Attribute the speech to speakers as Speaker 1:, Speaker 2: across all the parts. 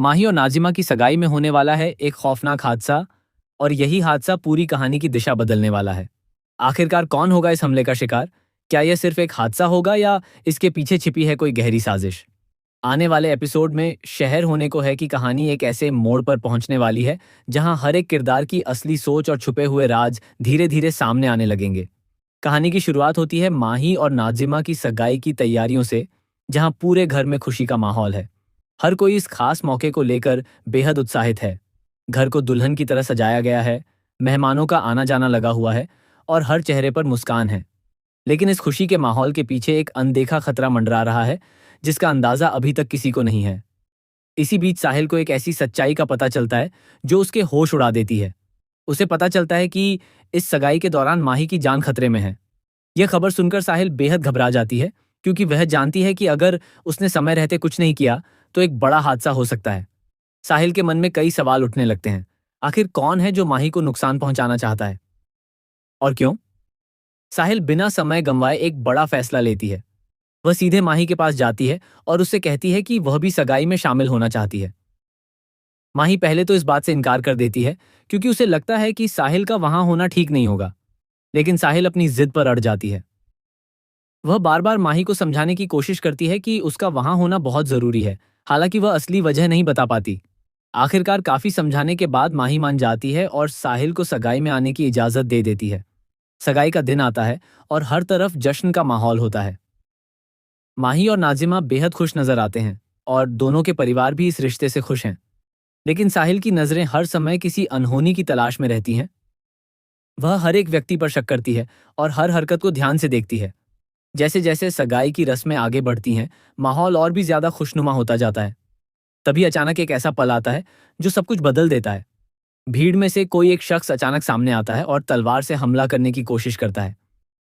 Speaker 1: माही और नाजिमा की सगाई में होने वाला है एक खौफनाक हादसा, और यही हादसा पूरी कहानी की दिशा बदलने वाला है। आखिरकार कौन होगा इस हमले का शिकार? क्या यह सिर्फ एक हादसा होगा या इसके पीछे छिपी है कोई गहरी साजिश? आने वाले एपिसोड में शहर होने को है कि कहानी एक ऐसे मोड़ पर पहुंचने वाली है जहां हर एक किरदार की असली सोच और छुपे हुए राज धीरे धीरे सामने आने लगेंगे। कहानी की शुरुआत होती है माही और नाजिमा की सगाई की तैयारियों से, जहां पूरे घर में खुशी का माहौल है। हर कोई इस खास मौके को लेकर बेहद उत्साहित है। घर को दुल्हन की तरह सजाया गया है, मेहमानों का आना जाना लगा हुआ है और हर चेहरे पर मुस्कान है। लेकिन इस खुशी के माहौल के पीछे एक अनदेखा खतरा मंडरा रहा है, जिसका अंदाजा अभी तक किसी को नहीं है। इसी बीच साहिल को एक ऐसी सच्चाई का पता चलता है जो उसके होश उड़ा देती है। उसे पता चलता है कि इस सगाई के दौरान माही की जान खतरे में है। यह खबर सुनकर साहिल बेहद घबरा जाती है, क्योंकि वह जानती है कि अगर उसने समय रहते कुछ नहीं किया तो एक बड़ा हादसा हो सकता है। साहिल के मन में कई सवाल उठने लगते हैं। आखिर कौन है जो माही को नुकसान पहुंचाना चाहता है, और क्यों? साहिल बिना समय गंवाए एक बड़ा फैसला लेती है। वह सीधे माही के पास जाती है और उससे कहती है कि वह भी सगाई में शामिल होना चाहती है। माही पहले तो इस बात से इनकार कर देती है, क्योंकि उसे लगता है कि साहिल का वहां होना ठीक नहीं होगा। लेकिन साहिल अपनी जिद पर अड़ जाती है। वह बार बार माही को समझाने की कोशिश करती है कि उसका वहां होना बहुत जरूरी है, हालांकि वह असली वजह नहीं बता पाती। आखिरकार काफी समझाने के बाद माही मान जाती है और साहिल को सगाई में आने की इजाजत दे देती है। सगाई का दिन आता है और हर तरफ जश्न का माहौल होता है। माही और नाजिमा बेहद खुश नजर आते हैं और दोनों के परिवार भी इस रिश्ते से खुश हैं। लेकिन साहिल की नजरें हर समय किसी अनहोनी की तलाश में रहती हैं। वह हर एक व्यक्ति पर शक करती है और हर हरकत को ध्यान से देखती है। जैसे जैसे सगाई की रस्में आगे बढ़ती हैं, माहौल और भी ज्यादा खुशनुमा होता जाता है। तभी अचानक एक ऐसा पल आता है जो सब कुछ बदल देता है। भीड़ में से कोई एक शख्स अचानक सामने आता है और तलवार से हमला करने की कोशिश करता है।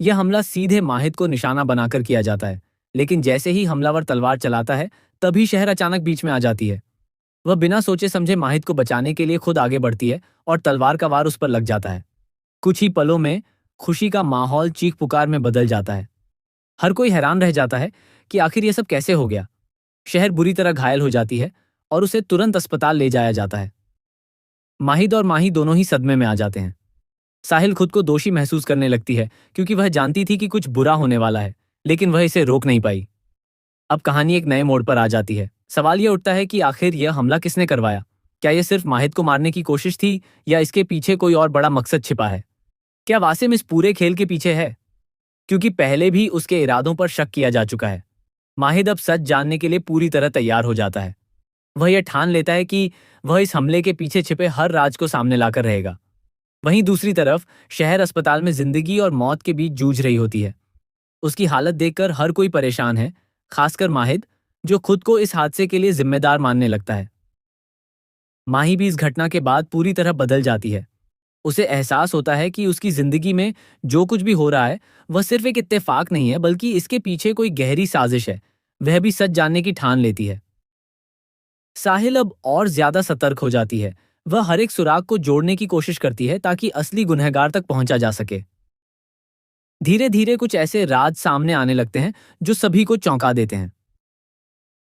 Speaker 1: यह हमला सीधे माहिद को निशाना बनाकर किया जाता है, लेकिन जैसे ही हमलावर तलवार चलाता है, तभी शहर अचानक बीच में आ जाती है। वह बिना सोचे समझे माहिद को बचाने के लिए खुद आगे बढ़ती है और तलवार का वार उस पर लग जाता है। कुछ ही पलों में खुशी का माहौल चीख पुकार में बदल जाता है। हर कोई हैरान रह जाता है कि आखिर यह सब कैसे हो गया। शहर बुरी तरह घायल हो जाती है और उसे तुरंत अस्पताल ले जाया जाता है। माहिद और माही दोनों ही सदमे में आ जाते हैं। साहिल खुद को दोषी महसूस करने लगती है, क्योंकि वह जानती थी कि कुछ बुरा होने वाला है, लेकिन वह इसे रोक नहीं पाई। अब कहानी एक नए मोड़ पर आ जाती है। सवाल यह उठता है कि आखिर यह हमला किसने करवाया? क्या यह सिर्फ माहिद को मारने की कोशिश थी या इसके पीछे कोई और बड़ा मकसद छिपा है? क्या वासिम इस पूरे खेल के पीछे है? क्योंकि पहले भी उसके इरादों पर शक किया जा चुका है। माहिद अब सच जानने के लिए पूरी तरह तैयार हो जाता है। वह यह ठान लेता है कि वह इस हमले के पीछे छिपे हर राज को सामने लाकर रहेगा। वहीं दूसरी तरफ शहर अस्पताल में जिंदगी और मौत के बीच जूझ रही होती है। उसकी हालत देखकर हर कोई परेशान है, खासकर माहिद, जो खुद को इस हादसे के लिए जिम्मेदार मानने लगता है। माही भी इस घटना के बाद पूरी तरह बदल जाती है। उसे एहसास होता है कि उसकी जिंदगी में जो कुछ भी हो रहा है वह सिर्फ एक इत्तेफाक नहीं है, बल्कि इसके पीछे कोई गहरी साजिश है। वह भी सच जानने की ठान लेती है। साहिल अब और ज्यादा सतर्क हो जाती है। वह हर एक सुराग को जोड़ने की कोशिश करती है ताकि असली गुनहगार तक पहुंचा जा सके। धीरे धीरे कुछ ऐसे राज सामने आने लगते हैं जो सभी को चौंका देते हैं।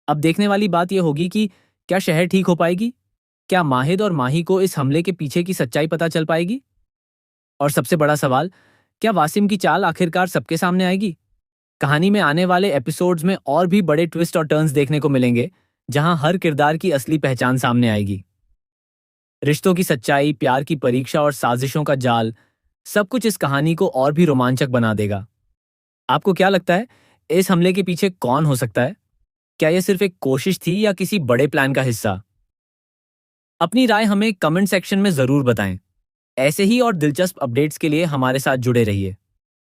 Speaker 1: अब देखने वाली बात यह होगी कि क्या शहर ठीक हो पाएगी? क्या माहिद और माही को इस हमले के पीछे की सच्चाई पता चल पाएगी? और सबसे बड़ा सवाल, क्या वासिम की चाल आखिरकार सबके सामने आएगी? कहानी में आने वाले एपिसोड्स में और भी बड़े ट्विस्ट और टर्न्स देखने को मिलेंगे, जहां हर किरदार की असली पहचान सामने आएगी। रिश्तों की सच्चाई, प्यार की परीक्षा और साजिशों का जाल, सब कुछ इस कहानी को और भी रोमांचक बना देगा। आपको क्या लगता है, इस हमले के पीछे कौन हो सकता है? क्या यह सिर्फ एक कोशिश थी या किसी बड़े प्लान का हिस्सा? अपनी राय हमें कमेंट सेक्शन में जरूर बताएं। ऐसे ही और दिलचस्प अपडेट्स के लिए हमारे साथ जुड़े रहिए।